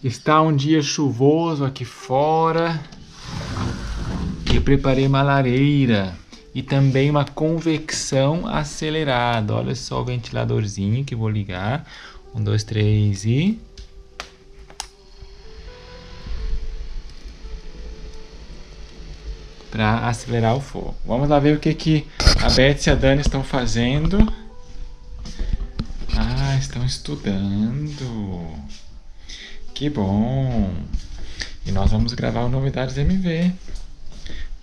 Está um dia chuvoso aqui fora e preparei uma lareira e também uma convecção acelerada. Olha só o ventiladorzinho que vou ligar. 1, 2, 3 e... para acelerar o fogo. Vamos lá ver o que a Beth e a Dani estão fazendo. Ah, estão estudando. Que bom! E nós vamos gravar o Novidades MV.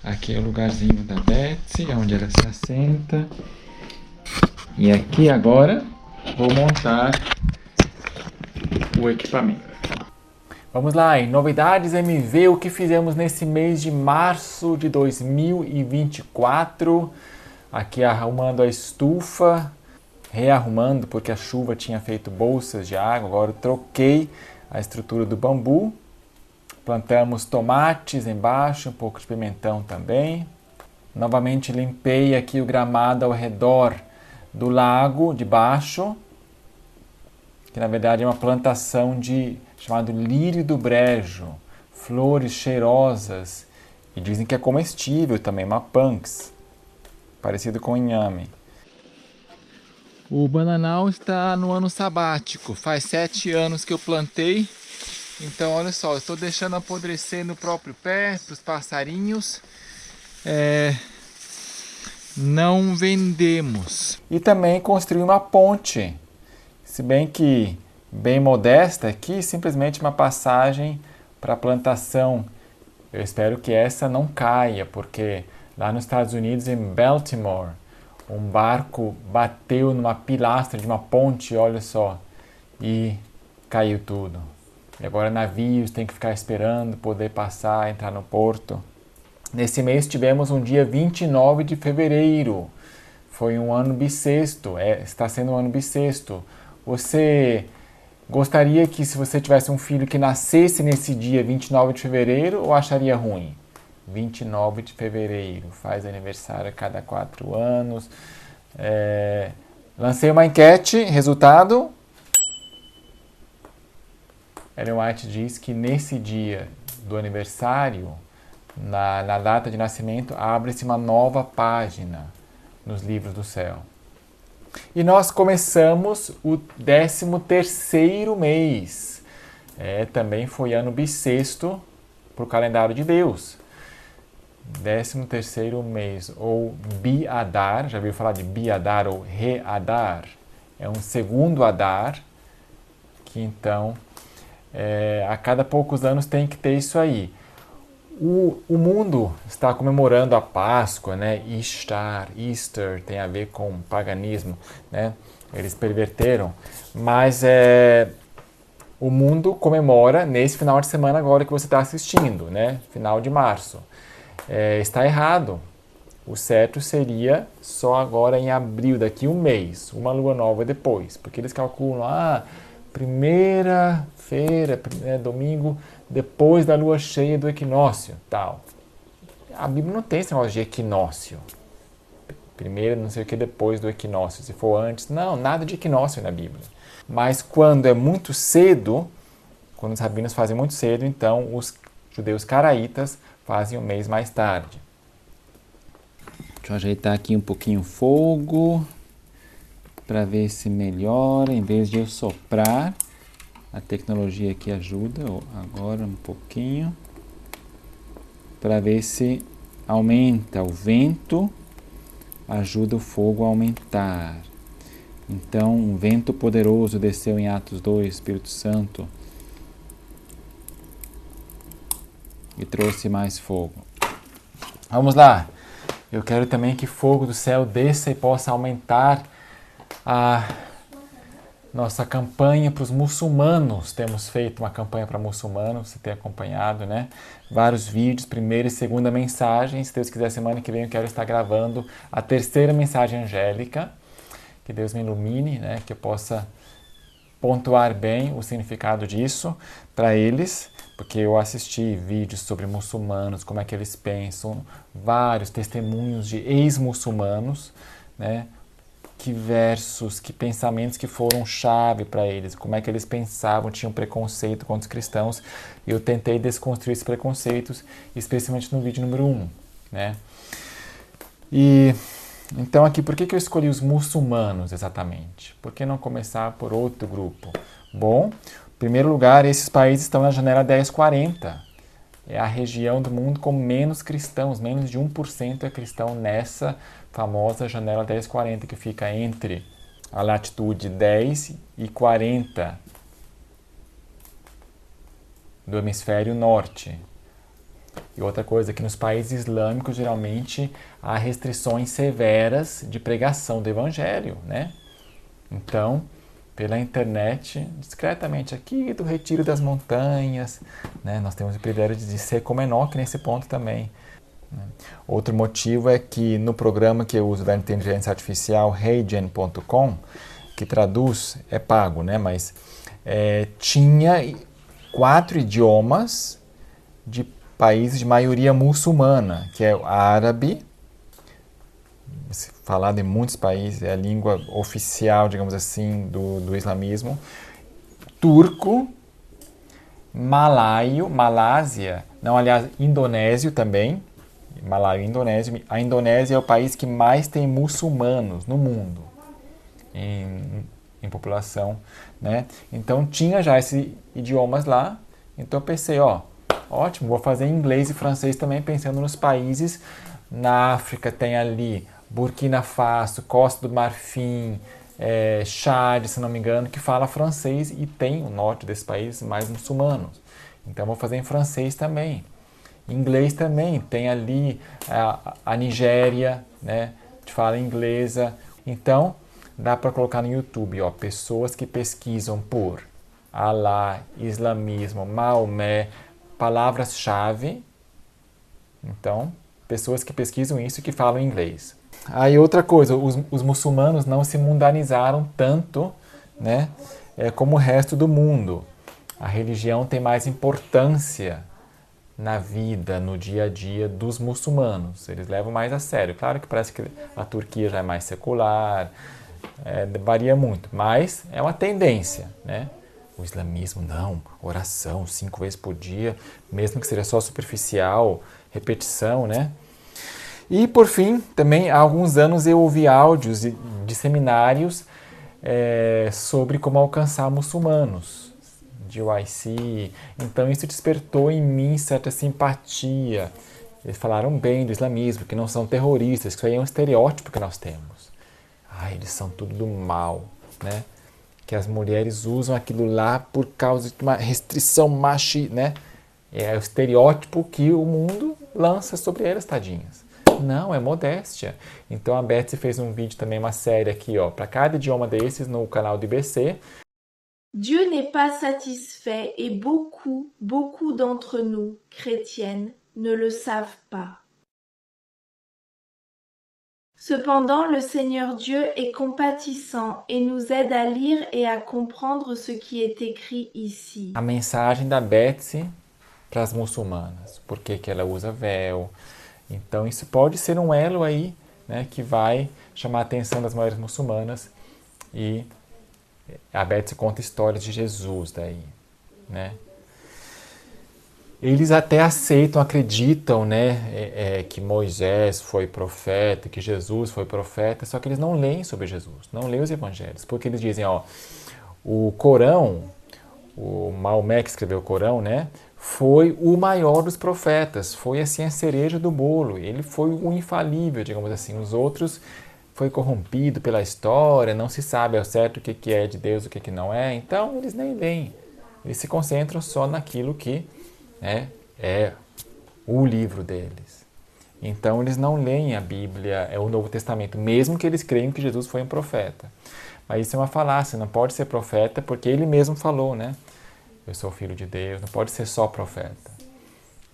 Aqui é o lugarzinho da Betsy, onde ela se assenta. E aqui agora vou montar o equipamento. Vamos lá, em Novidades MV, o que fizemos nesse mês de março de 2024. Aqui arrumando a estufa, rearrumando porque a chuva tinha feito bolsas de água. Agora eu troquei a estrutura do bambu. Plantamos tomates embaixo, um pouco de pimentão também. Novamente limpei aqui o gramado ao redor do lago de baixo, que na verdade é uma plantação chamado lírio do brejo, flores cheirosas, e dizem que é comestível também, uma punks, parecido com inhame. O bananal está no ano sabático, faz 7 anos que eu plantei, então olha só, eu estou deixando apodrecer no próprio pé, para os passarinhos. Não vendemos. E também construí uma ponte, se bem que bem modesta aqui, simplesmente uma passagem para a plantação. Eu espero que essa não caia, porque lá nos Estados Unidos, em Baltimore, um barco bateu numa pilastra de uma ponte, olha só, e caiu tudo. E agora navios têm que ficar esperando poder passar, entrar no porto. Nesse mês tivemos um dia 29 de fevereiro. Foi um ano bissexto, está sendo um ano bissexto. Você gostaria que, se você tivesse um filho que nascesse nesse dia 29 de fevereiro, ou acharia ruim? 29 de fevereiro, faz aniversário a cada 4 anos. Lancei uma enquete, resultado... Ellen White diz que nesse dia do aniversário, na data de nascimento, abre-se uma nova página nos livros do céu. E nós começamos o 13º mês. Também foi ano bissexto para o calendário de Deus. 13º mês, ou Bi-Adar, já ouviu falar de Bi-Adar ou Re-Adar? É um segundo Adar, que então, a cada poucos anos tem que ter isso aí. O mundo está comemorando a Páscoa, né? Easter tem a ver com paganismo, né? Eles perverteram, mas o mundo comemora nesse final de semana agora que você está assistindo, né? Final de março. Está errado. O certo seria só agora em abril, daqui um mês, uma lua nova depois, porque eles calculam, primeira-feira, domingo, depois da lua cheia do equinócio, tal. A Bíblia não tem esse negócio de equinócio. Primeiro, não sei o que, depois do equinócio. Se for antes, não, nada de equinócio na Bíblia. Mas quando é muito cedo, quando os rabinos fazem muito cedo, então os judeus caraítas fazem um mês mais tarde. Deixa eu ajeitar aqui um pouquinho o fogo, para ver se melhora, em vez de eu soprar. A tecnologia aqui ajuda, agora um pouquinho, para ver se aumenta o vento, ajuda o fogo a aumentar. Então, um vento poderoso desceu em Atos 2, Espírito Santo, e trouxe mais fogo. Vamos lá! Eu quero também que fogo do céu desça e possa aumentar a nossa campanha para os muçulmanos. Temos feito uma campanha para muçulmanos, você tem acompanhado, né? Vários vídeos, primeira e segunda mensagem. Se Deus quiser, semana que vem eu quero estar gravando a terceira mensagem angélica. Que Deus me ilumine, né? Que eu possa pontuar bem o significado disso para eles, porque eu assisti vídeos sobre muçulmanos, como é que eles pensam, vários testemunhos de ex-muçulmanos, né? que versos, que pensamentos que foram chave para eles, como é que eles pensavam, tinham preconceito contra os cristãos. E eu tentei desconstruir esses preconceitos, especialmente no vídeo número 1, né? E então aqui, por que eu escolhi os muçulmanos exatamente? Por que não começar por outro grupo? Bom, em primeiro lugar, esses países estão na janela 1040. É a região do mundo com menos cristãos, menos de 1% é cristão nessa famosa janela 1040, que fica entre a latitude 10 e 40 do hemisfério norte. E outra coisa, que nos países islâmicos, geralmente, há restrições severas de pregação do evangelho, né? Então, pela internet, discretamente aqui do Retiro das Montanhas, né? Nós temos o privilégio de ser como Enoque nesse ponto também. Né? Outro motivo é que no programa que eu uso da inteligência artificial, Heigen.com, que traduz, é pago, né? Mas tinha 4 idiomas de países de maioria muçulmana, que é o árabe, falado em muitos países, é a língua oficial, digamos assim, do islamismo, turco, malaio, Malásia, não, aliás, indonésio também, malaio e indonésio. A Indonésia é o país que mais tem muçulmanos no mundo, em população, né? Então tinha já esses idiomas lá, então eu pensei, ótimo, vou fazer inglês e francês também, pensando nos países. Na África tem ali Burkina Faso, Costa do Marfim, Chad, se não me engano, que fala francês, e tem o norte desses países mais muçulmanos. Então vou fazer em francês também. Inglês também, tem ali a Nigéria, né, que fala inglesa. Então dá para colocar no YouTube, pessoas que pesquisam por Alá, islamismo, Maomé, palavras-chave. Então, pessoas que pesquisam isso e que falam inglês. Aí outra coisa, os muçulmanos não se mundanizaram tanto, né, como o resto do mundo. A religião tem mais importância na vida, no dia a dia dos muçulmanos. Eles levam mais a sério. Claro que parece que a Turquia já é mais secular, varia muito, mas é uma tendência, né? O islamismo, não, oração 5 vezes por dia, mesmo que seja só superficial, repetição, né? E, por fim, também há alguns anos eu ouvi áudios de seminários sobre como alcançar muçulmanos, de YC. Então, isso despertou em mim certa simpatia. Eles falaram bem do islamismo, que não são terroristas, que isso aí é um estereótipo que nós temos. Eles são tudo do mal, né? Que as mulheres usam aquilo lá por causa de uma restrição machista, né? É o estereótipo que o mundo lança sobre elas, tadinhas. Não, é modéstia. Então a Betsy fez um vídeo também, uma série aqui, para cada idioma desses no canal do IBC. Dieu n'est pas satisfait et beaucoup d'entre nous, chrétiennes, ne le savent pas. Cependant, le Seigneur Dieu est compatissant et nous aide à lire et à comprendre ce qui est écrit ici. A mensagem da Betsy para as muçulmanas. Por que ela usa véu? Então isso pode ser um elo aí, né, que vai chamar a atenção das mulheres muçulmanas. E a Betsy conta histórias de Jesus daí, né? Eles até aceitam, acreditam, né, que Moisés foi profeta, que Jesus foi profeta, só que eles não leem sobre Jesus, não leem os evangelhos, porque eles dizem, o Corão, o Maomé que escreveu o Corão, né, foi o maior dos profetas, foi assim a cereja do bolo, ele foi o infalível, digamos assim, os outros foi corrompido pela história, não se sabe ao certo o que é de Deus, o que não é, então eles nem leem, eles se concentram só naquilo que é o livro deles. Então eles não leem a Bíblia, o Novo Testamento, mesmo que eles creiam que Jesus foi um profeta. Mas isso é uma falácia, não pode ser profeta, porque ele mesmo falou, né? Eu sou filho de Deus, não pode ser só profeta.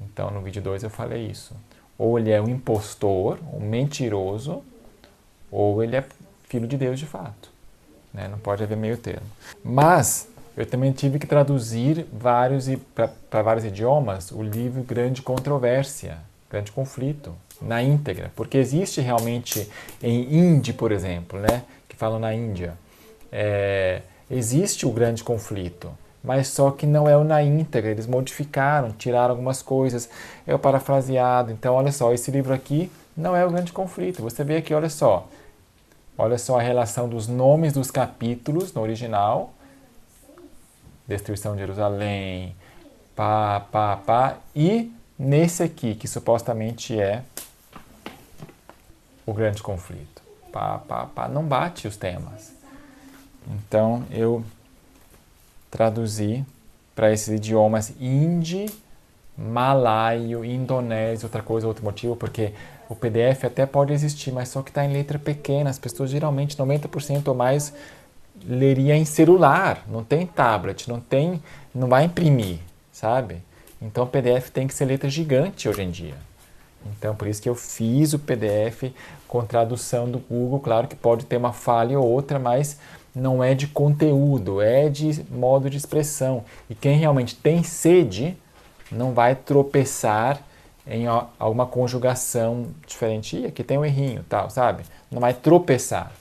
Então no vídeo 2 eu falei isso. Ou ele é um impostor, um mentiroso, ou ele é filho de Deus de fato. Né? Não pode haver meio termo. Mas eu também tive que traduzir para vários idiomas o livro Grande Controvérsia, Grande Conflito, na íntegra, porque existe realmente em hindi, por exemplo, né, que falam na Índia. Existe o grande conflito, mas só que não é o na íntegra, eles modificaram, tiraram algumas coisas, é o parafraseado. Então, olha só, esse livro aqui não é o grande conflito. Você vê aqui, olha só a relação dos nomes dos capítulos no original, destruição de Jerusalém, e nesse aqui, que supostamente é o grande conflito. Não bate os temas. Então, eu traduzi para esses idiomas hindi, malaio, indonésio, outro motivo, porque o PDF até pode existir, mas só que está em letra pequena. As pessoas geralmente, 90% ou mais, leria em celular, não tem tablet, não vai imprimir, sabe? Então o PDF tem que ser letra gigante hoje em dia. Então por isso que eu fiz o PDF com tradução do Google. Claro que pode ter uma falha ou outra, mas não é de conteúdo, é de modo de expressão. E quem realmente tem sede não vai tropeçar em alguma conjugação diferente. Ih, aqui tem um errinho, tal, sabe? Não vai tropeçar.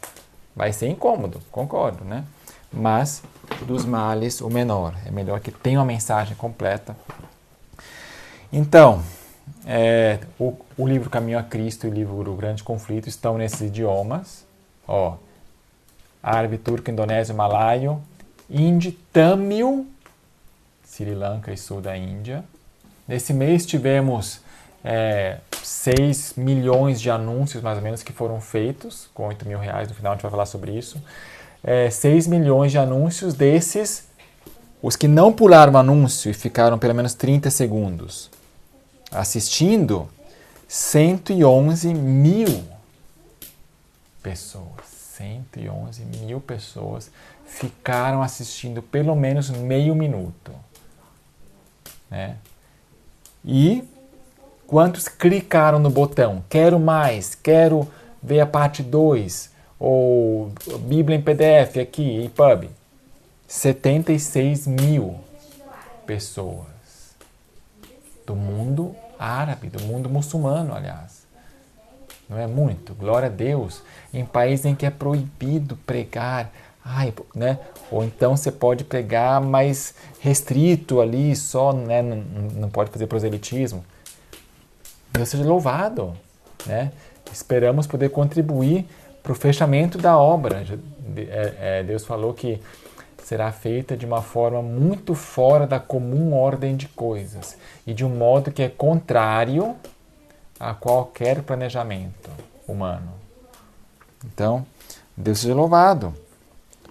Vai ser incômodo, concordo, né? Mas, dos males, o menor. É melhor que tenha uma mensagem completa. Então, o livro Caminho a Cristo e o livro O Grande Conflito estão nesses idiomas. Árabe, turco, indonésio, malaio, hindi, tâmil, Sri Lanka e sul da Índia. Nesse mês tivemos 6 milhões de anúncios, mais ou menos, que foram feitos, com R$8 mil. No final a gente vai falar sobre isso. 6 milhões de anúncios desses, os que não pularam o anúncio e ficaram pelo menos 30 segundos assistindo, 111 mil pessoas. 111 mil pessoas ficaram assistindo pelo menos meio minuto. Né? E quantos clicaram no botão? Quero mais, quero ver a parte 2, ou Bíblia em PDF aqui, EPUB. 76 mil pessoas. Do mundo árabe, do mundo muçulmano, aliás. Não é muito? Glória a Deus. Em países em que é proibido pregar, né? Ou então você pode pregar mais restrito ali, só, né? Não pode fazer proselitismo. Deus seja louvado, né? Esperamos poder contribuir para o fechamento da obra. Deus falou que será feita de uma forma muito fora da comum ordem de coisas e de um modo que é contrário a qualquer planejamento humano. Então, Deus seja louvado.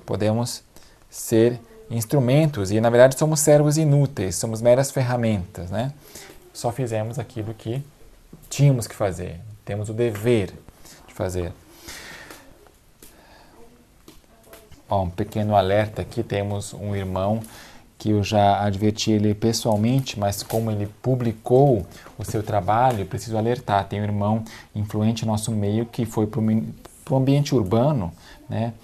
Podemos ser instrumentos e, na verdade, somos servos inúteis, somos meras ferramentas, né? Só fizemos aquilo que tínhamos que fazer, temos o dever de fazer. Um pequeno alerta aqui, temos um irmão que eu já adverti ele pessoalmente, mas como ele publicou o seu trabalho, eu preciso alertar. Tem um irmão influente no nosso meio que foi para o ambiente urbano, né,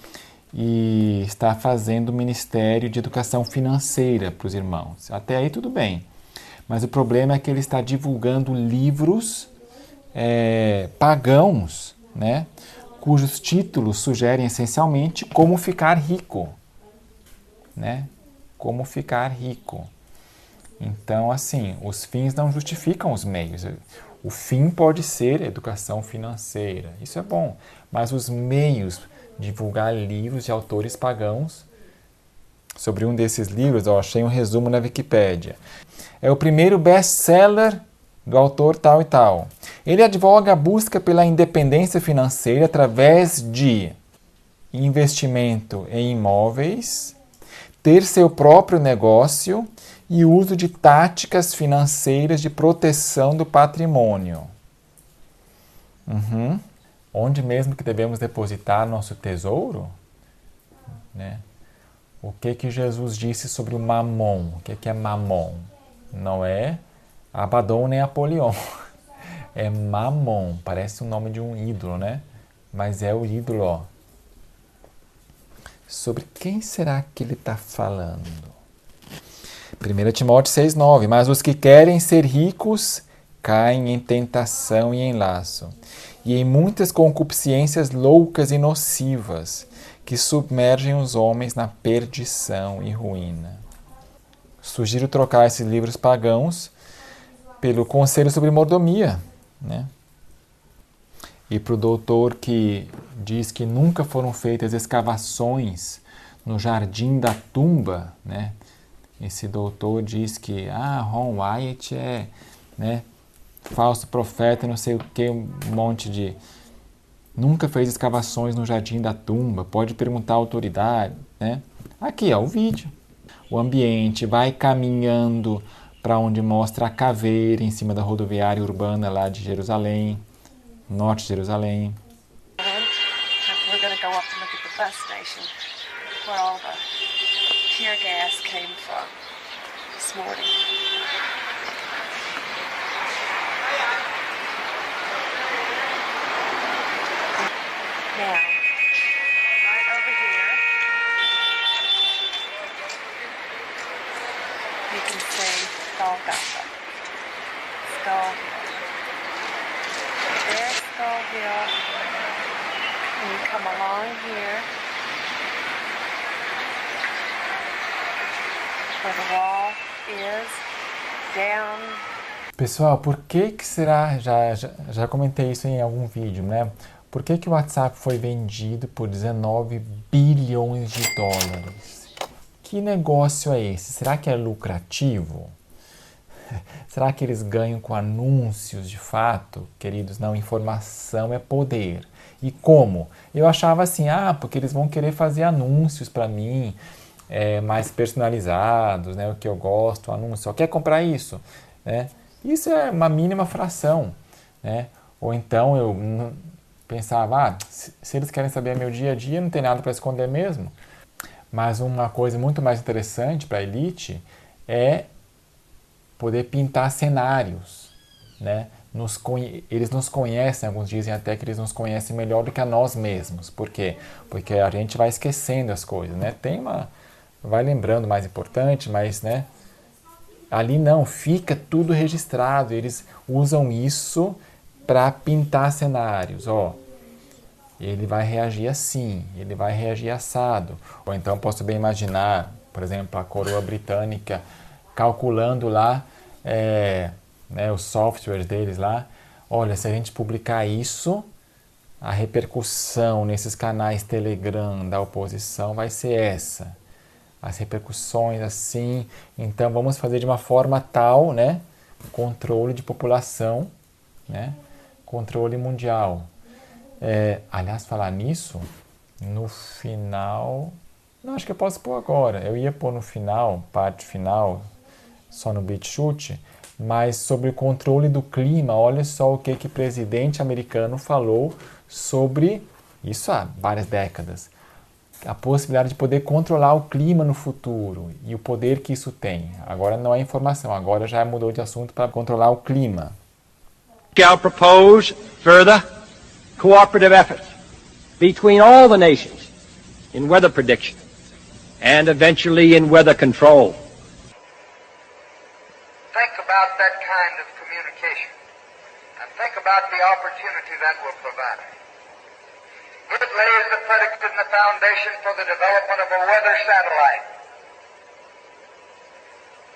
e está fazendo ministério de educação financeira para os irmãos. Até aí tudo bem, mas o problema é que ele está divulgando livros pagãos, né, cujos títulos sugerem essencialmente como ficar rico, né? Como ficar rico. Então, assim, os fins não justificam os meios. O fim pode ser educação financeira, isso é bom, mas os meios, divulgar livros de autores pagãos. Sobre um desses livros, eu achei um resumo na Wikipédia. É o primeiro best-seller do autor tal e tal. Ele advoga a busca pela independência financeira através de investimento em imóveis, ter seu próprio negócio e uso de táticas financeiras de proteção do patrimônio. Onde mesmo que devemos depositar nosso tesouro? Né? O que Jesus disse sobre o mamon? O que é mamon? Não é Abaddon nem Apolion. É Mamon, parece o nome de um ídolo, né? Mas é o ídolo, ó. Sobre quem será que ele está falando? 1 Timóteo 6,9. Mas os que querem ser ricos caem em tentação e em laço, e em muitas concupiscências loucas e nocivas, que submergem os homens na perdição e ruína. Sugiro trocar esses livros pagãos pelo Conselho sobre Mordomia, né? E para o doutor que diz que nunca foram feitas escavações no Jardim da Tumba, né? Esse doutor diz que Ron Wyatt é, né, falso profeta, não sei o que, um monte de... Nunca fez escavações no Jardim da Tumba, pode perguntar à autoridade, né? Aqui, o vídeo. O ambiente vai caminhando para onde mostra a caveira em cima da rodoviária urbana lá de Jerusalém, norte de Jerusalém. We're going to go up and look at the bus station where all the tear gas came from this morning. Now, right over here, you can see Golgotha, Skull Hill. There's Skull Hill, and you come along here, where the wall is, down. Pessoal, por que será, já comentei isso em algum vídeo, né? Por que o WhatsApp foi vendido por 19 bilhões de dólares? Que negócio é esse? Será que é lucrativo? Será que eles ganham com anúncios de fato? Queridos, não, informação é poder. E como? Eu achava assim, porque eles vão querer fazer anúncios para mim, mais personalizados, né? O que eu gosto, anúncio, só quer comprar isso, né? Isso é uma mínima fração, né? Ou então eu pensava, se eles querem saber meu dia a dia, não tem nada para esconder mesmo. Mas uma coisa muito mais interessante para a elite é poder pintar cenários, né? Eles nos conhecem, alguns dizem até que eles nos conhecem melhor do que a nós mesmos. Por quê? Porque a gente vai esquecendo as coisas, né? Vai lembrando o mais importante, mas, né? Ali não, fica tudo registrado. Eles usam isso para pintar cenários, ele vai reagir assim, ele vai reagir assado. Ou então posso bem imaginar, por exemplo, a coroa britânica calculando lá os softwares deles lá. Olha, se a gente publicar isso, a repercussão nesses canais Telegram da oposição vai ser essa. As repercussões assim, então vamos fazer de uma forma tal, né? Controle de população, né? Controle mundial. Aliás, falar nisso, no final... Não, acho que eu posso pôr agora. Eu ia pôr no final, parte final, só no BitChute, mas sobre o controle do clima, olha só o que o presidente americano falou sobre isso há várias décadas. A possibilidade de poder controlar o clima no futuro e o poder que isso tem. Agora não é informação, agora já mudou de assunto para controlar o clima. Shall propose further cooperative efforts between all the nations in weather prediction and eventually in weather control. Think about that kind of communication and think about the opportunity that will provide. It lays the predicate and the foundation for the development of a weather satellite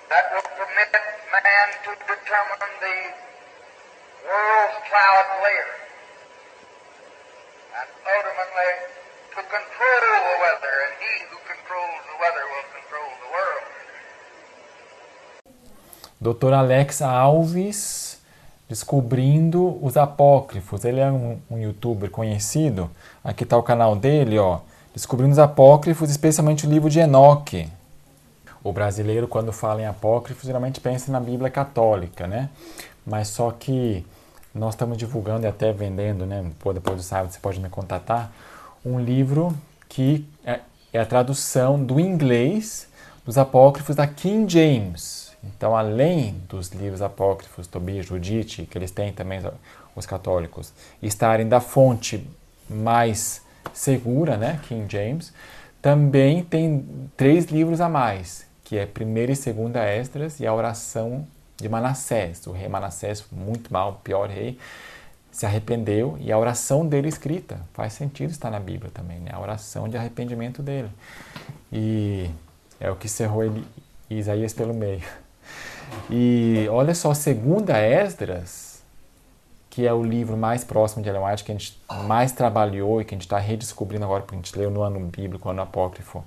that will permit man to determine the world's cloud layer and ultimately to control the weather, and he who controls the weather will control the world. Dr. Alex Alves descobrindo os apócrifos. Ele é um youtuber conhecido. Aqui está o canal dele, descobrindo os apócrifos, especialmente o livro de Enoque. O brasileiro, quando fala em apócrifos, geralmente pensa na Bíblia católica, né? Mas só que nós estamos divulgando e até vendendo, né? Depois do sábado você pode me contatar, um livro que é a tradução do inglês dos apócrifos da King James. Então, além dos livros apócrifos, Tobias, Judite, que eles têm também, os católicos, estarem da fonte mais segura, né, King James, também tem 3 livros a mais, que é 1ª e 2ª Esdras e a oração de Manassés, o rei Manassés, muito mal, pior rei, se arrependeu e a oração dele escrita. Faz sentido estar na Bíblia também, né? A oração de arrependimento dele. E é o que cerrou ele, Isaías pelo meio. E olha só, 2 Esdras, que é o livro mais próximo de Ellen White, que a gente mais trabalhou e que a gente está redescobrindo agora, porque a gente leu no ano bíblico, ano apócrifo,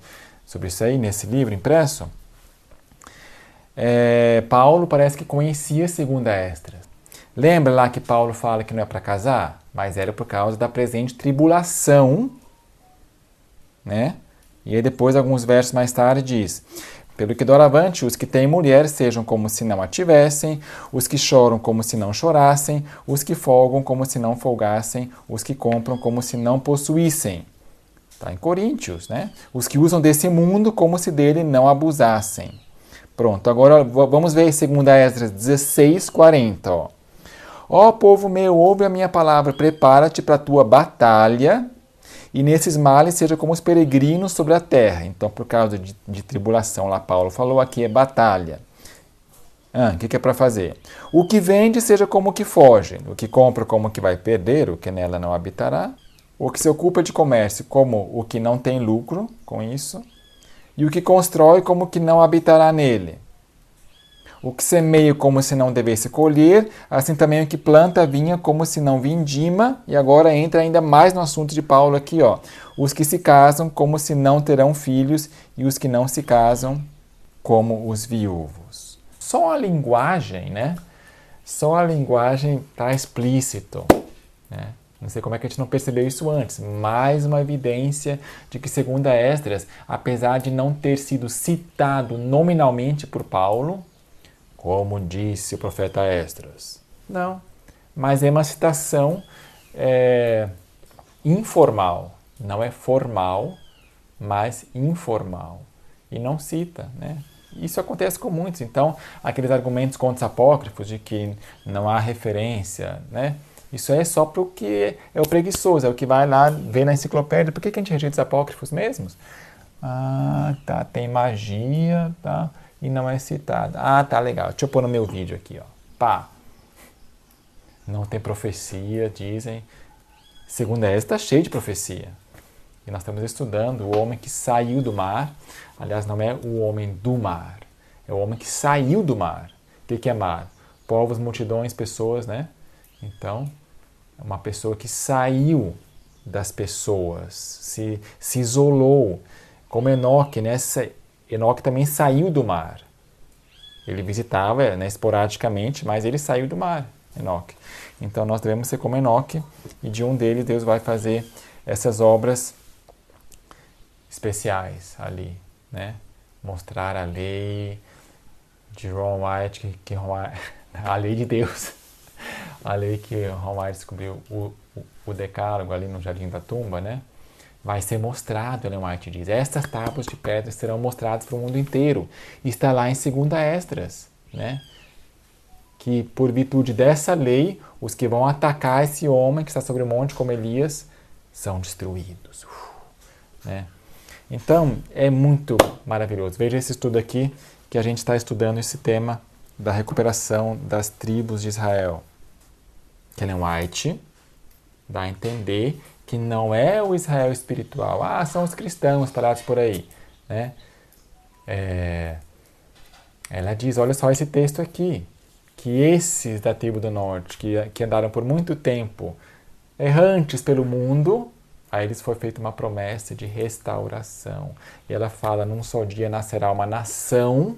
sobre isso aí, nesse livro impresso. Paulo parece que conhecia 2 Esdras. Lembra lá que Paulo fala que não é para casar? Mas era por causa da presente tribulação, né? E aí depois, alguns versos mais tarde, diz: pelo que doravante, os que têm mulher sejam como se não a tivessem, os que choram como se não chorassem, os que folgam como se não folgassem, os que compram como se não possuíssem. Está em Coríntios, né? Os que usam desse mundo como se dele não abusassem. Pronto, agora vamos ver 2 Esdras 16:40. Ó povo meu, ouve a minha palavra, prepara-te para a tua batalha, e nesses males seja como os peregrinos sobre a terra. Então, por causa de tribulação, lá Paulo falou, aqui é batalha. O que é para fazer? O que vende seja como o que foge, o que compra como o que vai perder, o que nela não habitará, o que se ocupa de comércio como o que não tem lucro com isso, e o que constrói como o que não habitará nele. O que semeia como se não devesse colher, assim também o que planta vinha como se não vindima, e agora entra ainda mais no assunto de Paulo aqui, ó. Os que se casam como se não terão filhos, e os que não se casam como os viúvos. Só a linguagem, né? Só a linguagem está explícito, né? Não sei como é que a gente não percebeu isso antes. Mais uma evidência de que, segundo Esdras, apesar de não ter sido citado nominalmente por Paulo, como disse o profeta Esdras. Não, mas é uma citação informal. Não é formal, mas informal. E não cita, né? Isso acontece com muitos. Então, aqueles argumentos contra os apócrifos de que não há referência, né? Isso é só para o que é o preguiçoso, é o que vai lá ver na enciclopédia. Por que a gente rejeita os apócrifos mesmos? Tá, tem magia, tá? E não é citado. Tá legal. Deixa eu pôr no meu vídeo aqui, ó. Pá. Não tem profecia, dizem. 2 Esdras está cheio de profecia. E nós estamos estudando o homem que saiu do mar. Aliás, não é o homem do mar. É o homem que saiu do mar. O que é mar? Povos, multidões, pessoas, né? Então, é uma pessoa que saiu das pessoas, se isolou. Como Enoque, né? Enoque também saiu do mar. Ele visitava, né, esporadicamente, mas ele saiu do mar, Enoque. Então nós devemos ser como Enoque, e de um deles Deus vai fazer essas obras especiais ali, né? Mostrar a lei de Ron White, a lei de Deus, a lei que Ron White descobriu, o decálogo ali no Jardim da Tumba, né? Vai ser mostrado, Ellen White diz. Estas tábuas de pedra serão mostradas para o mundo inteiro. Está lá em 2 Esdras, né? Que por virtude dessa lei, os que vão atacar esse homem que está sobre o monte como Elias são destruídos. Né? Então, é muito maravilhoso. Veja esse estudo aqui, que a gente está estudando esse tema da recuperação das tribos de Israel. Que Ellen White dá a entender que não é o Israel espiritual. São os cristãos parados por aí. Né? Ela diz, olha só esse texto aqui, que esses da tribo do norte, que andaram por muito tempo errantes pelo mundo, a eles foi feita uma promessa de restauração. E ela fala, num só dia nascerá uma nação,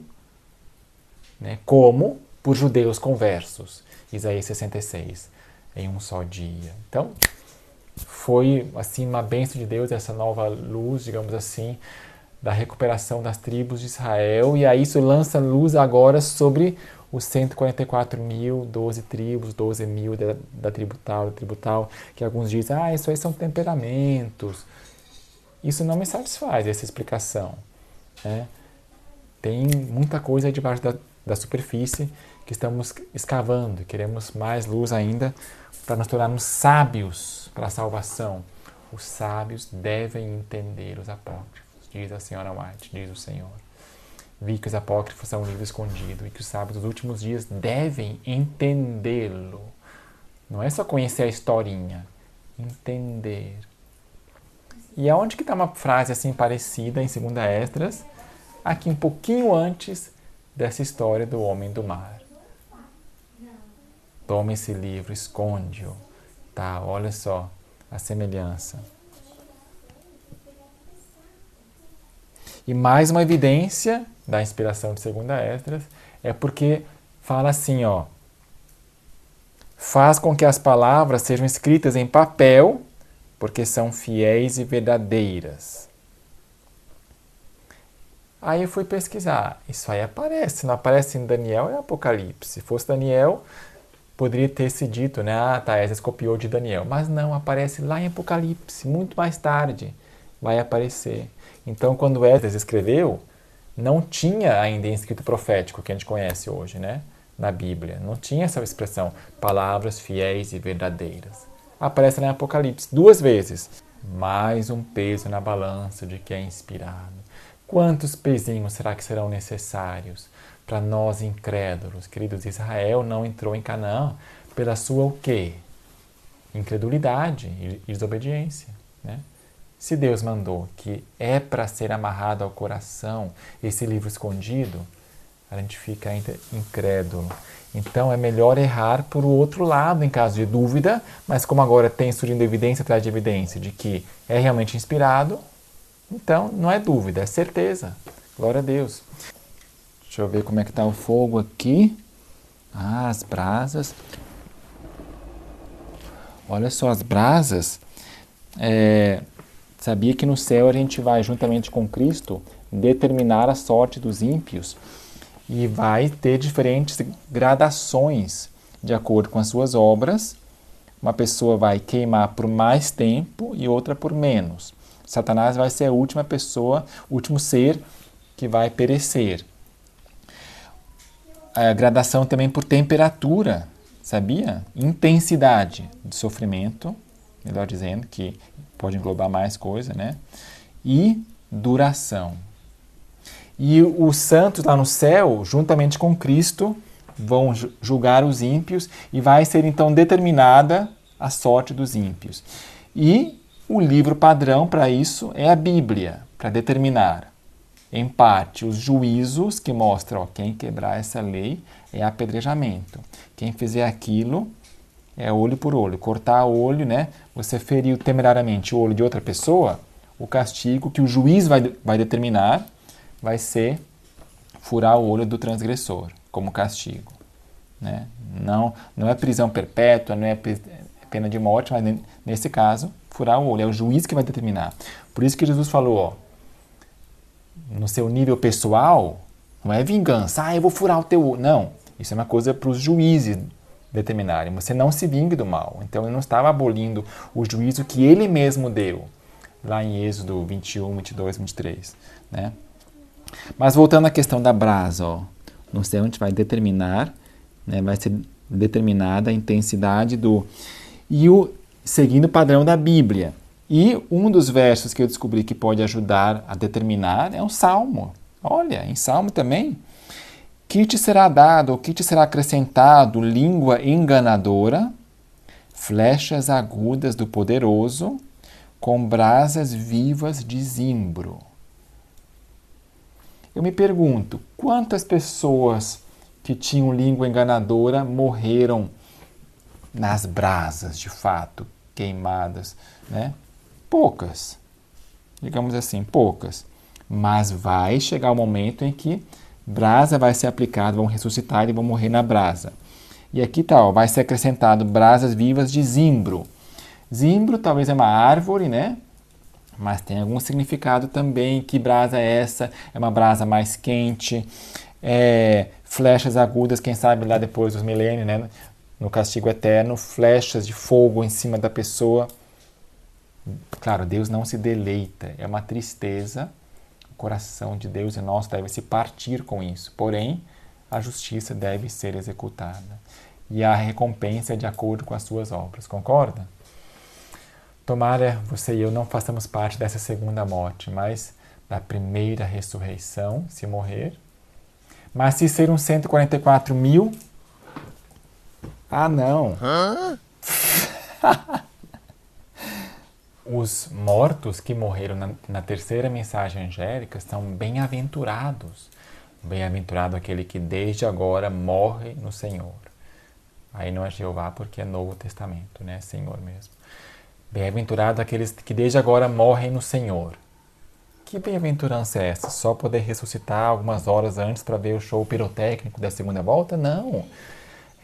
né, como por judeus conversos. Isaías 66, em um só dia. Então, foi assim uma bênção de Deus, essa nova luz, digamos assim, da recuperação das tribos de Israel, e aí isso lança luz agora sobre os 144.000, 12 tribos, 12 mil da tribo tal, que alguns dizem, isso aí são temperamentos. Isso não me satisfaz, essa explicação. Né? Tem muita coisa aí debaixo da superfície que estamos escavando, queremos mais luz ainda para nos tornarmos sábios para a salvação. Os sábios devem entender os apócrifos, diz a senhora White, diz o Senhor. Vi que os apócrifos são um livro escondido e que os sábios dos últimos dias devem entendê-lo. Não é só conhecer a historinha, entender. E aonde que está uma frase assim parecida em 2 Esdras? Aqui um pouquinho antes dessa história do homem do mar. Toma esse livro, esconde-o. Tá, olha só a semelhança. E mais uma evidência da inspiração de 2 Esdras é porque fala assim, ó. Faz com que as palavras sejam escritas em papel, porque são fiéis e verdadeiras. Aí eu fui pesquisar. Isso aí aparece. Não aparece em Daniel, é Apocalipse. Se fosse Daniel, poderia ter se dito, né? Ah, tá, Esdras copiou de Daniel. Mas não, aparece lá em Apocalipse. Muito mais tarde vai aparecer. Então, quando Esdras escreveu, não tinha ainda escrito profético que a gente conhece hoje, né? Na Bíblia. Não tinha essa expressão, palavras fiéis e verdadeiras. Aparece lá em Apocalipse 2 vezes. Mais um peso na balança de que é inspirado. Quantos pezinhos será que serão necessários para nós incrédulos? Queridos, Israel não entrou em Canaã pela sua o quê? Incredulidade e desobediência, né? Se Deus mandou que é para ser amarrado ao coração esse livro escondido, a gente fica ainda incrédulo. Então é melhor errar por outro lado em caso de dúvida, mas como agora tem surgindo evidência atrás de evidência de que é realmente inspirado, então não é dúvida, é certeza. Glória a Deus. Deixa eu ver como é que está o fogo aqui. Ah, as brasas. Olha só, as brasas. Sabia que no céu a gente vai, juntamente com Cristo, determinar a sorte dos ímpios e vai ter diferentes gradações de acordo com as suas obras. Uma pessoa vai queimar por mais tempo e outra por menos. Satanás vai ser a última pessoa, o último ser que vai perecer. A gradação também por temperatura, sabia? Intensidade de sofrimento, melhor dizendo, que pode englobar mais coisa, né? E duração. E os santos lá no céu, juntamente com Cristo, vão julgar os ímpios e vai ser então determinada a sorte dos ímpios. E o livro padrão para isso é a Bíblia, para determinar, em parte, os juízos que mostram, ó, quem quebrar essa lei é apedrejamento. Quem fizer aquilo é olho por olho. Cortar o olho, né? Você feriu temerariamente o olho de outra pessoa, o castigo que o juiz vai determinar vai ser furar o olho do transgressor, como castigo, né? Não é prisão perpétua, não é pena de morte, mas nesse caso, furar o olho. É o juiz que vai determinar. Por isso que Jesus falou, ó, no seu nível pessoal, não é vingança. Ah, eu vou furar o teu olho. Não, isso é uma coisa para os juízes determinarem. Você não se vingue do mal. Então, ele não estava abolindo o juízo que ele mesmo deu, lá em Êxodo 21, 22, 23, né? Mas voltando à questão da brasa, ó, no céu a gente vai determinar, né, vai ser determinada a intensidade seguindo o padrão da Bíblia. E um dos versos que eu descobri que pode ajudar a determinar é um salmo. Olha, em salmo também. Que te será dado, ou que te será acrescentado língua enganadora, flechas agudas do poderoso, com brasas vivas de zimbro. Eu me pergunto, quantas pessoas que tinham língua enganadora morreram nas brasas, de fato, queimadas, né? Poucas, digamos assim, poucas. Mas vai chegar o momento em que brasa vai ser aplicada, vão ressuscitar e vão morrer na brasa. E aqui tá, ó, vai ser acrescentado brasas vivas de zimbro. Zimbro talvez é uma árvore, né? Mas tem algum significado também. Que brasa é essa? É uma brasa mais quente. Flechas agudas, quem sabe lá depois dos milênios, né? No castigo eterno, flechas de fogo em cima da pessoa. Claro, Deus não se deleita, é uma tristeza. O coração de Deus e nosso deve se partir com isso. Porém, a justiça deve ser executada. E a recompensa é de acordo com as suas obras. Concorda? Tomara você e eu não façamos parte dessa segunda morte, mas da primeira ressurreição, se morrer. Mas se ser uns 144 mil... Ah, não! Os mortos que morreram na terceira mensagem angélica são bem-aventurados. Bem-aventurado aquele que desde agora morre no Senhor. Aí não é Jeová porque é Novo Testamento, né? Senhor mesmo. Bem-aventurado aqueles que desde agora morrem no Senhor. Que bem-aventurança é essa? Só poder ressuscitar algumas horas antes para ver o show pirotécnico da segunda volta? Não.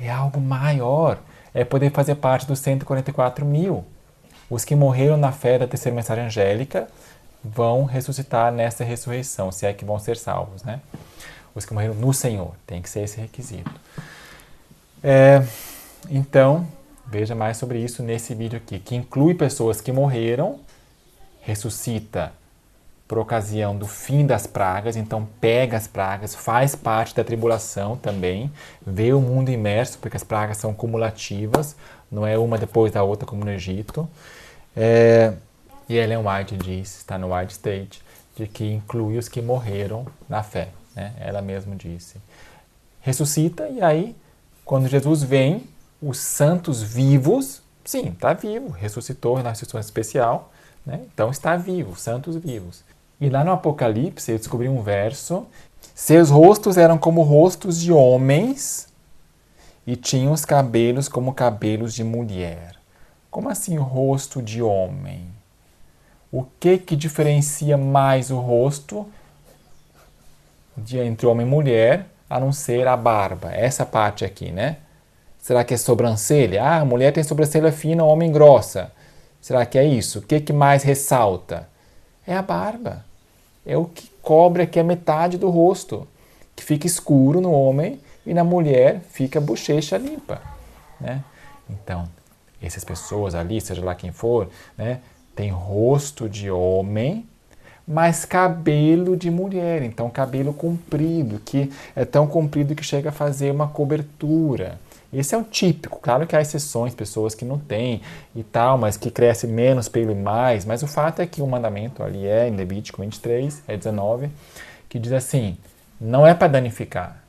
É algo maior. É poder fazer parte dos 144 mil. Os que morreram na fé da terceira mensagem angélica vão ressuscitar nessa ressurreição, se é que vão ser salvos, né? Os que morreram no Senhor, tem que ser esse requisito. Então, veja mais sobre isso nesse vídeo aqui, que inclui pessoas que morreram, ressuscita por ocasião do fim das pragas, então pega as pragas, faz parte da tribulação também, vê o mundo imerso, porque as pragas são cumulativas, não é uma depois da outra como no Egito. E Ellen White diz, está no White State, de que inclui os que morreram na fé, né? Ela mesma disse. Ressuscita e aí, quando Jesus vem, os santos vivos, sim, está vivo, ressuscitou na ressurreição especial, né? Então está vivo, santos vivos. E lá no Apocalipse eu descobri um verso, seus rostos eram como rostos de homens e tinham os cabelos como cabelos de mulher. Como assim rosto de homem? O que diferencia mais o rosto entre homem e mulher, a não ser a barba? Essa parte aqui, né? Será que é sobrancelha? Ah, a mulher tem sobrancelha fina, o homem grossa. Será que é isso? O que mais ressalta? É a barba. É o que cobre aqui a metade do rosto, que fica escuro no homem e na mulher fica bochecha limpa, né? Então, essas pessoas ali, seja lá quem for, né, tem rosto de homem, mas cabelo de mulher. Então, cabelo comprido, que é tão comprido que chega a fazer uma cobertura. Esse é o típico. Claro que há exceções, pessoas que não têm e tal, mas que cresce menos pelo e mais. Mas o fato é que o mandamento ali em Levítico 23, 19, que diz assim, não é para danificar.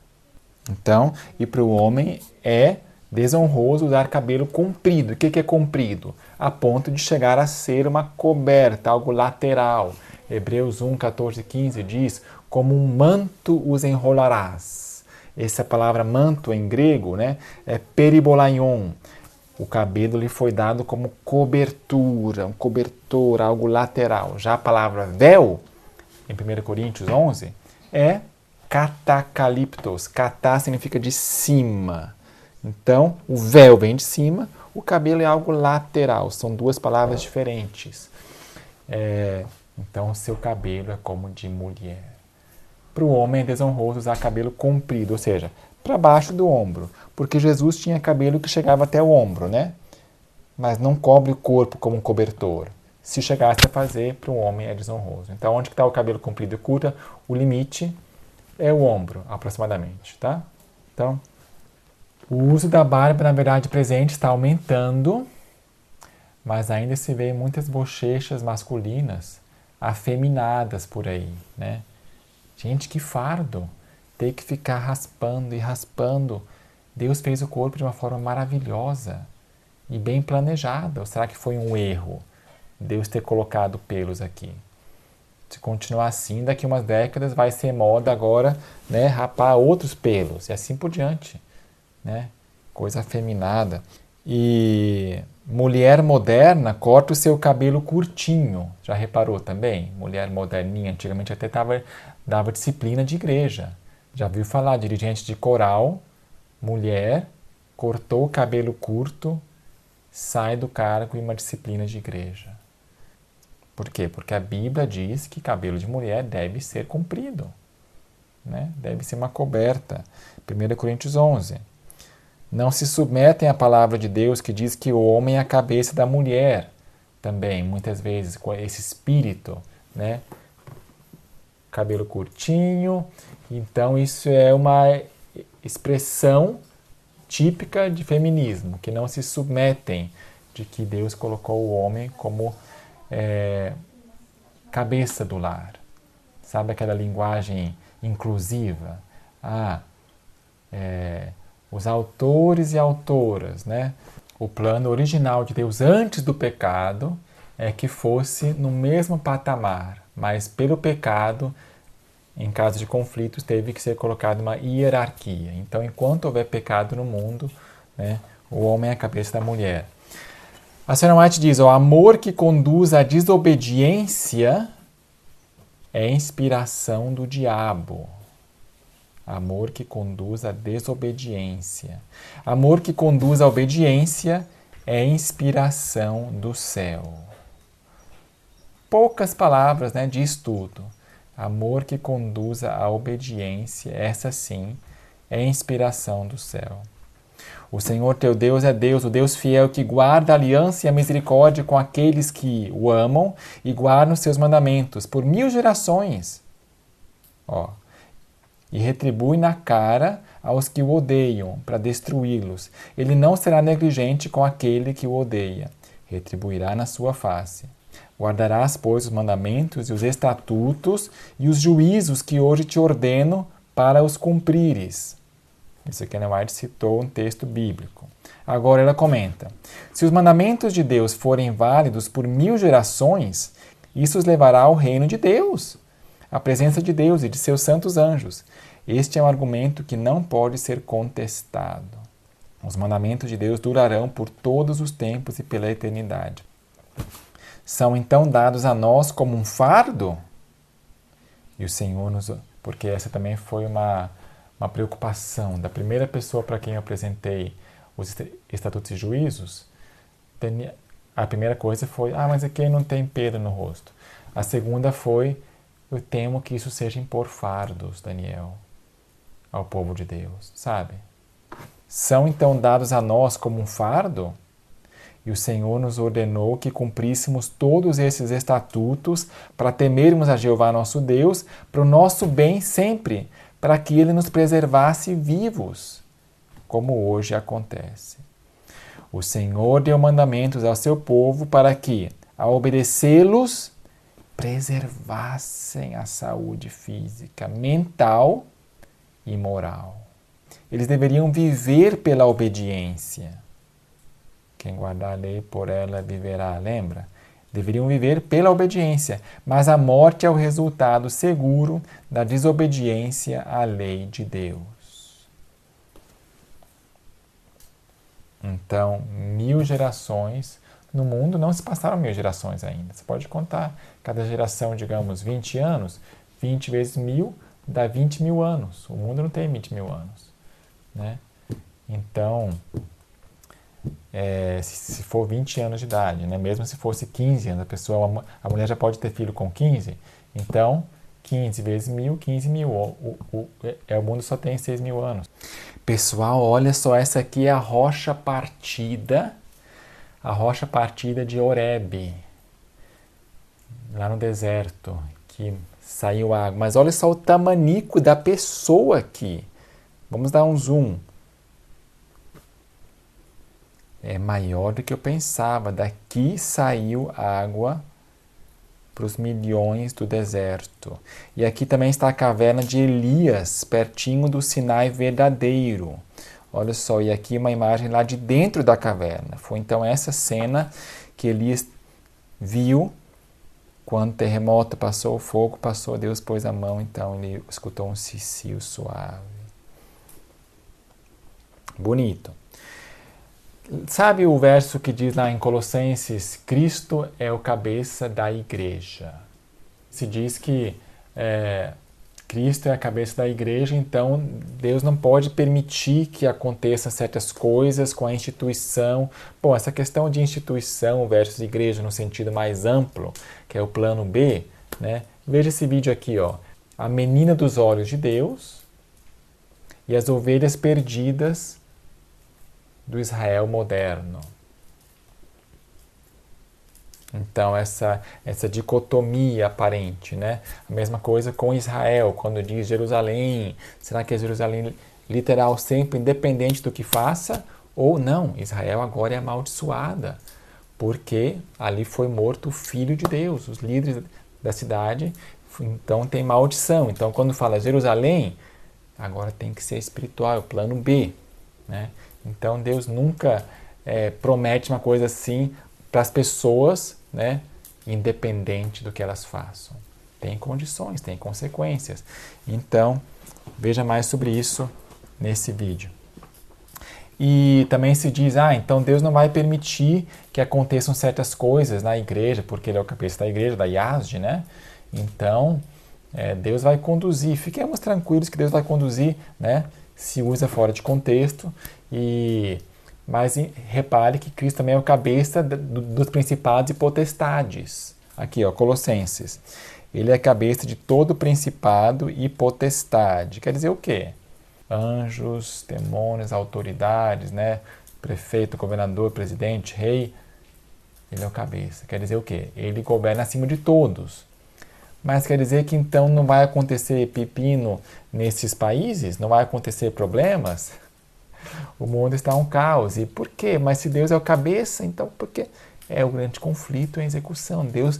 Então, e para o homem é desonroso usar cabelo comprido. O que é comprido? A ponto de chegar a ser uma coberta, algo lateral. Hebreus 1, 14, 15 diz, como um manto os enrolarás. Essa palavra manto em grego, né, é peribolaion. O cabelo lhe foi dado como cobertura, um cobertor, algo lateral. Já a palavra véu, em 1 Coríntios 11, é catacaliptos. Catá significa de cima. Então, o véu vem de cima, o cabelo é algo lateral. São duas palavras diferentes. Então, seu cabelo é como de mulher. Para o homem é desonroso usar cabelo comprido, ou seja, para baixo do ombro. Porque Jesus tinha cabelo que chegava até o ombro, né? Mas não cobre o corpo como um cobertor. Se chegasse a fazer, para um homem é desonroso. Então, onde está o cabelo comprido e curto? O limite é o ombro, aproximadamente, tá? Então, o uso da barba, na verdade, presente está aumentando, mas ainda se vê muitas bochechas masculinas afeminadas por aí, né? Gente, que fardo! Ter que ficar raspando e raspando. Deus fez o corpo de uma forma maravilhosa e bem planejada. Ou será que foi um erro Deus ter colocado pelos aqui? Se continuar assim, daqui a umas décadas vai ser moda agora, né, rapar outros pelos e assim por diante, né? Coisa afeminada. E mulher moderna corta o seu cabelo curtinho. Já reparou também? Mulher moderninha, antigamente até dava disciplina de igreja. Já viu falar, dirigente de coral, mulher, cortou o cabelo curto, sai do cargo em uma disciplina de igreja. Por quê? Porque a Bíblia diz que cabelo de mulher deve ser comprido, né? Deve ser uma coberta. 1 Coríntios 11. Não se submetem à palavra de Deus que diz que o homem é a cabeça da mulher. Também, muitas vezes, com esse espírito, né? Cabelo curtinho. Então, isso é uma expressão típica de feminismo, que não se submetem de que Deus colocou o homem como cabeça do lar. Sabe aquela linguagem inclusiva? Os autores e autoras, né? O plano original de Deus antes do pecado é que fosse no mesmo patamar, mas pelo pecado, em caso de conflitos, teve que ser colocado uma hierarquia. Então, enquanto houver pecado no mundo, né, o homem é a cabeça da mulher. A senhora White diz, o amor que conduz à desobediência é inspiração do diabo. Amor que conduz à desobediência. Amor que conduz à obediência é inspiração do céu. Poucas palavras, né, diz tudo. Amor que conduz à obediência, essa sim, é inspiração do céu. O Senhor teu Deus é Deus, o Deus fiel que guarda a aliança e a misericórdia com aqueles que o amam e guardam os seus mandamentos por 1000 gerações. E retribui na cara aos que o odeiam, para destruí-los. Ele não será negligente com aquele que o odeia. Retribuirá na sua face. Guardarás, pois, os mandamentos e os estatutos e os juízos que hoje te ordeno para os cumprires. Isso aqui a Ellen White citou um texto bíblico. Agora ela comenta. Se os mandamentos de Deus forem válidos por 1000 gerações, isso os levará ao reino de Deus, à presença de Deus e de seus santos anjos. Este é um argumento que não pode ser contestado. Os mandamentos de Deus durarão por todos os tempos e pela eternidade. São então dados a nós como um fardo? E o Senhor nos... Porque essa também foi uma preocupação da primeira pessoa para quem eu apresentei os estatutos e juízos. A primeira coisa foi, mas aqui não tem Pedro no rosto. A segunda foi, eu temo que isso seja impor fardos, Daniel, ao povo de Deus, sabe? São então dados a nós como um fardo? E o Senhor nos ordenou que cumpríssemos todos esses estatutos para temermos a Jeová nosso Deus, para o nosso bem sempre, para que Ele nos preservasse vivos, como hoje acontece. O Senhor deu mandamentos ao seu povo para que, ao obedecê-los, preservassem a saúde física, mental e moral. Eles deveriam viver pela obediência. Quem guardar a lei por ela viverá, lembra? Deveriam viver pela obediência, mas a morte é o resultado seguro da desobediência à lei de Deus. Então, 1000 gerações, no mundo não se passaram 1000 gerações ainda. Você pode contar cada geração, digamos, 20 anos, 20 vezes 1000 dá 20.000 anos. O mundo não tem 20.000 anos, né? Então, se for 20 anos de idade, né? Mesmo se fosse 15 anos, a mulher já pode ter filho com 15, então 15 vezes 1000, 15.000. O mundo só tem 6.000 anos. Pessoal, olha só, essa aqui é a rocha partida de Horebe, lá no deserto, que saiu água. Mas olha só o tamanico da pessoa aqui. Vamos dar um zoom. É maior do que eu pensava. Daqui saiu água para os milhões do deserto. E aqui também está a caverna de Elias, pertinho do Sinai verdadeiro. Olha só, e aqui uma imagem lá de dentro da caverna. Foi então essa cena que Elias viu quando o terremoto passou, o fogo passou, Deus pôs a mão, então ele escutou um cicio suave. Bonito. Sabe o verso que diz lá em Colossenses, Cristo é o cabeça da igreja. Se diz que Cristo é a cabeça da igreja, então Deus não pode permitir que aconteçam certas coisas com a instituição. Bom, essa questão de instituição versus igreja no sentido mais amplo, que é o plano B, né? Veja esse vídeo aqui, ó. A menina dos olhos de Deus e as ovelhas perdidas do Israel moderno. Então, essa dicotomia aparente, né? A mesma coisa com Israel, quando diz Jerusalém. Será que é Jerusalém literal sempre, independente do que faça? Ou não, Israel agora é amaldiçoada, porque ali foi morto o Filho de Deus, os líderes da cidade, então tem maldição. Então, quando fala Jerusalém, agora tem que ser espiritual, é o plano B, né? Então, Deus nunca promete uma coisa assim para as pessoas, né, independente do que elas façam. Tem condições, tem consequências. Então, veja mais sobre isso nesse vídeo. E também se diz, então Deus não vai permitir que aconteçam certas coisas na igreja, porque Ele é o cabeça da igreja, da IASD, né? Então, Deus vai conduzir. Fiquemos tranquilos que Deus vai conduzir, né? Se usa fora de contexto. Mas repare que Cristo também é o cabeça dos principados e potestades. Aqui, Colossenses. Ele é a cabeça de todo principado e potestade. Quer dizer o quê? Anjos, demônios, autoridades, né? Prefeito, governador, presidente, rei. Ele é o cabeça. Quer dizer o quê? Ele governa acima de todos. Mas quer dizer que então não vai acontecer pepino nesses países? Não vai acontecer problemas? O mundo está um caos. E por quê? Mas se Deus é o cabeça, então por quê? É o grande conflito em execução. Deus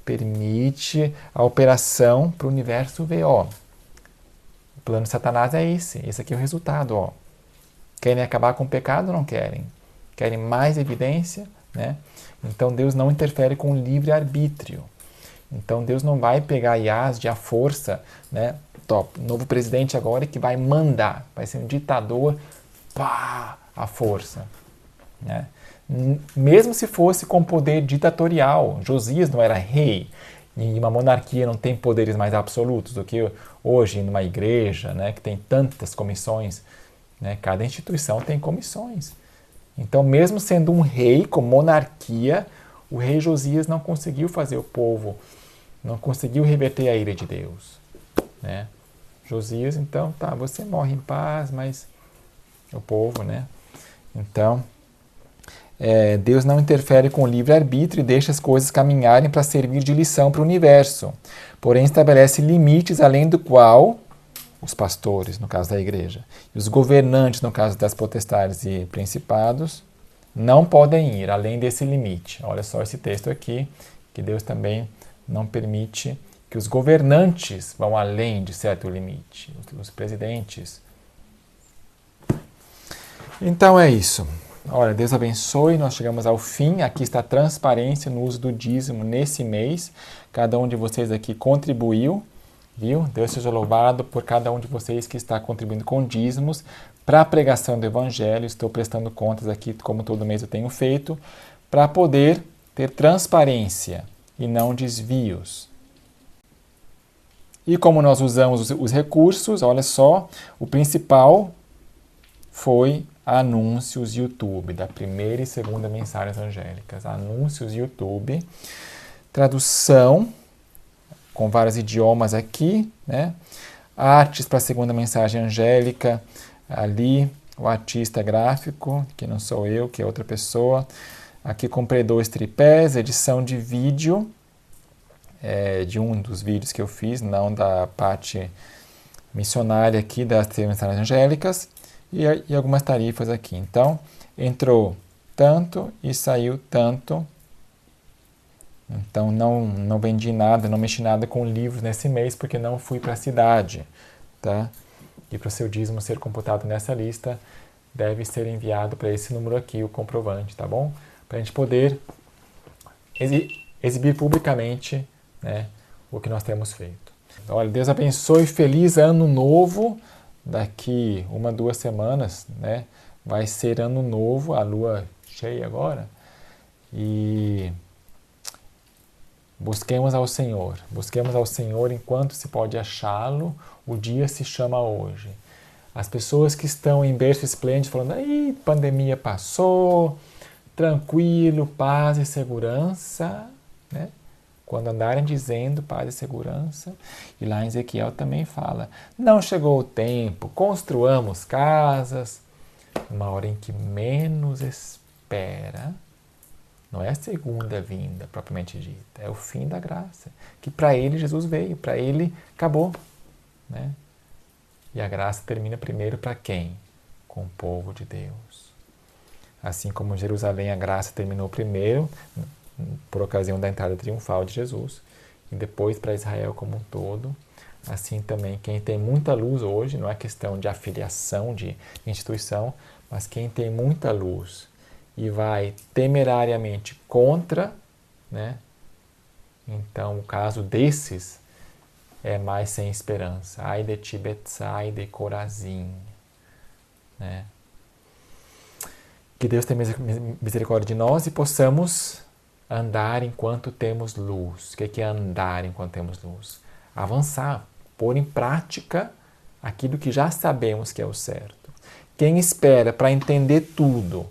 permite a operação para o universo ver, O plano de Satanás é esse aqui é o resultado, Querem acabar com o pecado ou não querem? Querem mais evidência, né? Então Deus não interfere com o livre-arbítrio. Então Deus não vai pegar a IASD, a força, né? Novo presidente agora que vai mandar, vai ser um ditador, a força, né? Mesmo se fosse com poder ditatorial, Josias não era rei, e uma monarquia não tem poderes mais absolutos do que hoje numa igreja, né, que tem tantas comissões, né, cada instituição tem comissões. Então, mesmo sendo um rei com monarquia, o rei Josias não conseguiu fazer o povo, não conseguiu reverter a ira de Deus, né? Josias, então, você morre em paz, mas o povo, né? Então, Deus não interfere com o livre-arbítrio e deixa as coisas caminharem para servir de lição para o universo. Porém, estabelece limites além do qual os pastores, no caso da igreja, e os governantes, no caso das potestades e principados, não podem ir além desse limite. Olha só esse texto aqui, que Deus também não permite que os governantes vão além de certo limite, os presidentes. Então é isso. Olha, Deus abençoe, nós chegamos ao fim. Aqui está a transparência no uso do dízimo nesse mês. Cada um de vocês aqui contribuiu, viu? Deus seja louvado por cada um de vocês que está contribuindo com dízimos para a pregação do Evangelho. Estou prestando contas aqui, como todo mês eu tenho feito, para poder ter transparência e não desvios. E como nós usamos os recursos, olha só, o principal foi Anúncios YouTube, da primeira e segunda mensagens angélicas. Anúncios YouTube, tradução com vários idiomas aqui, né? Artes para a segunda mensagem angélica, ali o artista gráfico, que não sou eu, que é outra pessoa. Aqui comprei 2 tripés, edição de vídeo, de um dos vídeos que eu fiz, não da parte missionária aqui das mensagens angélicas. E algumas tarifas aqui. Então, entrou tanto e saiu tanto. Então, não vendi nada, não mexi nada com livros nesse mês, porque não fui para a cidade. Tá? E para o seu dízimo ser computado nessa lista, deve ser enviado para esse número aqui, o comprovante, tá bom? Para a gente poder exibir publicamente, né, o que nós temos feito. Olha, Deus abençoe, feliz ano novo. Daqui 1, 2 semanas, né, vai ser ano novo, a lua cheia agora, e busquemos ao Senhor enquanto se pode achá-lo, o dia se chama hoje. As pessoas que estão em berço esplêndido falando, aí, pandemia passou, tranquilo, paz e segurança, né? Quando andarem dizendo paz e segurança, e lá em Ezequiel também fala, não chegou o tempo, construamos casas, uma hora em que menos espera, não é a segunda vinda propriamente dita, é o fim da graça, que para ele Jesus veio, para ele acabou, né? E a graça termina primeiro para quem? Com o povo de Deus. Assim como em Jerusalém a graça terminou primeiro, por ocasião da entrada triunfal de Jesus, e depois para Israel como um todo. Assim também, quem tem muita luz hoje, não é questão de afiliação, de instituição, mas quem tem muita luz e vai temerariamente contra, né? Então, o caso desses é mais sem esperança. Ai de ti, Bethsaida, ai de Corazim, né? Que Deus tenha misericórdia de nós e possamos andar enquanto temos luz. O que é andar enquanto temos luz? Avançar, pôr em prática aquilo que já sabemos que é o certo. Quem espera para entender tudo,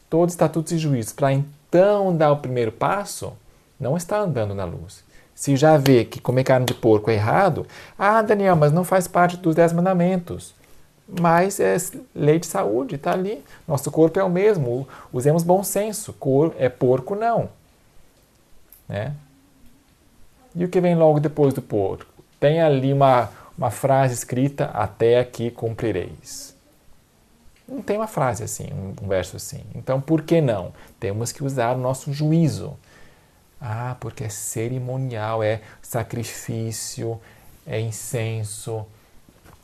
todos os estatutos e juízos, para então dar o primeiro passo, não está andando na luz. Se já vê que comer carne de porco é errado, Daniel, mas não faz parte dos 10 mandamentos. Mas é lei de saúde, está ali. Nosso corpo é o mesmo, usemos bom senso. É porco, não. Né? E o que vem logo depois do porco? Tem ali uma frase escrita, até aqui cumprireis. Não tem uma frase assim, um verso assim. Então, por que não? Temos que usar o nosso juízo. Porque é cerimonial, é sacrifício, é incenso,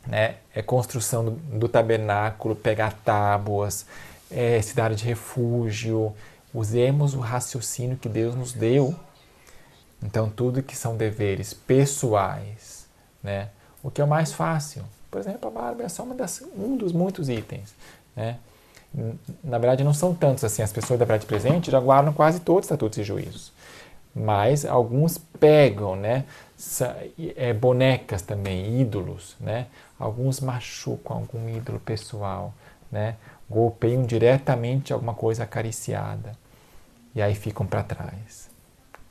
né? É construção do tabernáculo, pegar tábuas, é cidade de refúgio. Usemos o raciocínio que Deus nos deu. Então, tudo que são deveres pessoais, né? O que é o mais fácil? Por exemplo, a barba é só um dos muitos itens, né? Na verdade, não são tantos assim. As pessoas da Verdade Presente já guardam quase todos os estatutos e juízos. Mas alguns pegam, né? Bonecas também, ídolos, né? Alguns machucam algum ídolo pessoal, né? Golpeiam diretamente alguma coisa acariciada e aí ficam para trás,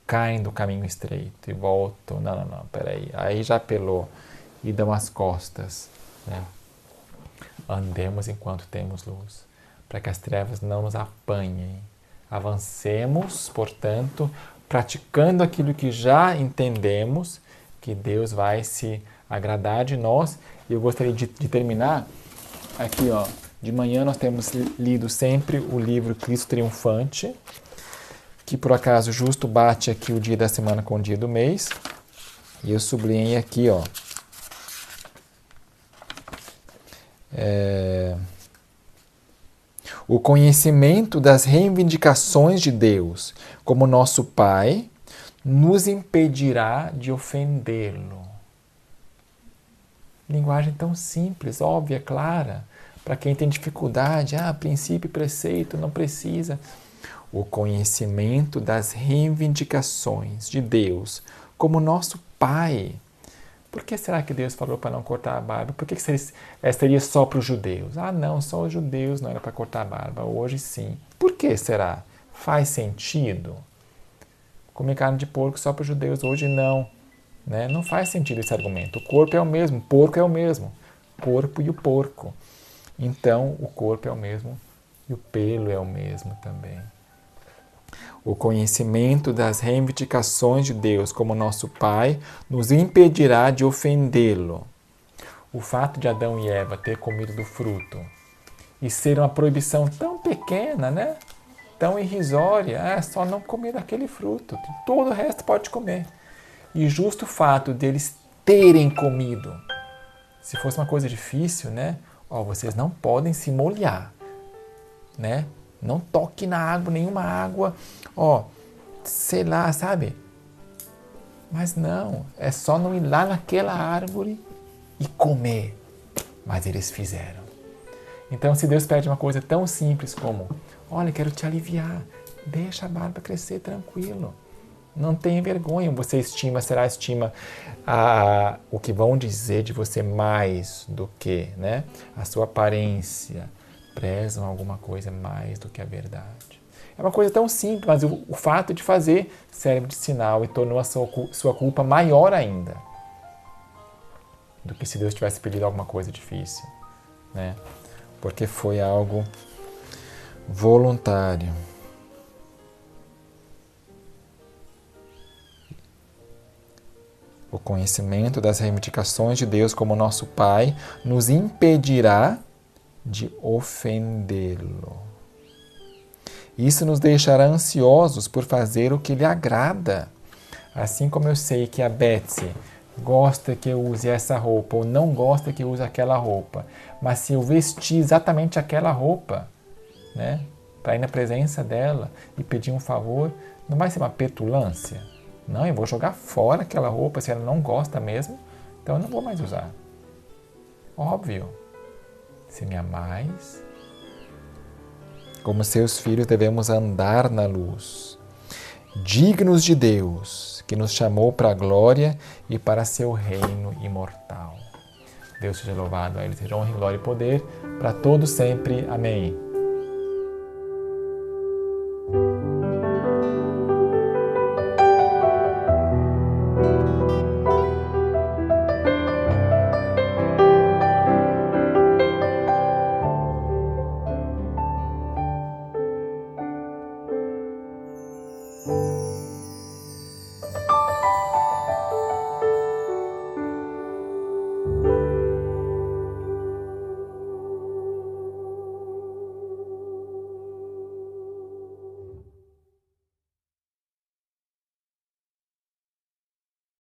caem do caminho estreito e voltam, não, peraí, aí já apelou e dão as costas, né? Andemos enquanto temos luz, para que as trevas não nos apanhem. Avancemos, portanto, praticando aquilo que já entendemos, que Deus vai se agradar de nós. E eu gostaria de terminar aqui, ó. De manhã nós temos lido sempre o livro Cristo Triunfante, que por acaso justo bate aqui o dia da semana com o dia do mês. E eu sublinhei aqui, ó. O conhecimento das reivindicações de Deus como nosso Pai nos impedirá de ofendê-lo. Linguagem tão simples, óbvia, clara, para quem tem dificuldade, princípio e preceito, não precisa. O conhecimento das reivindicações de Deus como nosso Pai. Por que será que Deus falou para não cortar a barba? Por que seria só para os judeus? Não, só os judeus não era para cortar a barba. Hoje sim. Por que será? Faz sentido? Comer carne de porco só para os judeus, hoje não. Né? Não faz sentido esse argumento. O corpo é o mesmo, o porco é o mesmo. Corpo e o porco. Então, o corpo é o mesmo e o pelo é o mesmo também. O conhecimento das reivindicações de Deus como nosso Pai nos impedirá de ofendê-lo. O fato de Adão e Eva ter comido do fruto e ser uma proibição tão pequena, né? Tão irrisória, é só não comer daquele fruto, todo o resto pode comer. E justo o fato deles terem comido, se fosse uma coisa difícil, né? Vocês não podem se molhar, né? Não toque na água, nenhuma água, sei lá, sabe? Mas não, é só não ir lá naquela árvore e comer. Mas eles fizeram. Então, se Deus pede uma coisa tão simples como, olha, quero te aliviar, deixa a barba crescer tranquilo. Não tenha vergonha, você estima o que vão dizer de você mais do que, né? A sua aparência. Prezam alguma coisa mais do que a verdade. É uma coisa tão simples, mas o fato de fazer serve de sinal e tornou a sua culpa maior ainda do que se Deus tivesse pedido alguma coisa difícil, né? Porque foi algo voluntário. O conhecimento das reivindicações de Deus como nosso Pai nos impedirá de ofendê-lo. Isso nos deixará ansiosos por fazer o que lhe agrada. Assim como eu sei que a Betsy gosta que eu use essa roupa ou não gosta que eu use aquela roupa, mas se eu vestir exatamente aquela roupa, né, para ir na presença dela e pedir um favor, não vai ser uma petulância. Não, eu vou jogar fora aquela roupa se ela não gosta mesmo, então eu não vou mais usar. Óbvio, se me amais, como seus filhos devemos andar na luz, dignos de Deus, que nos chamou para a glória e para seu reino imortal. Deus seja louvado, a Ele seja honra, glória e poder, para todos sempre. Amém.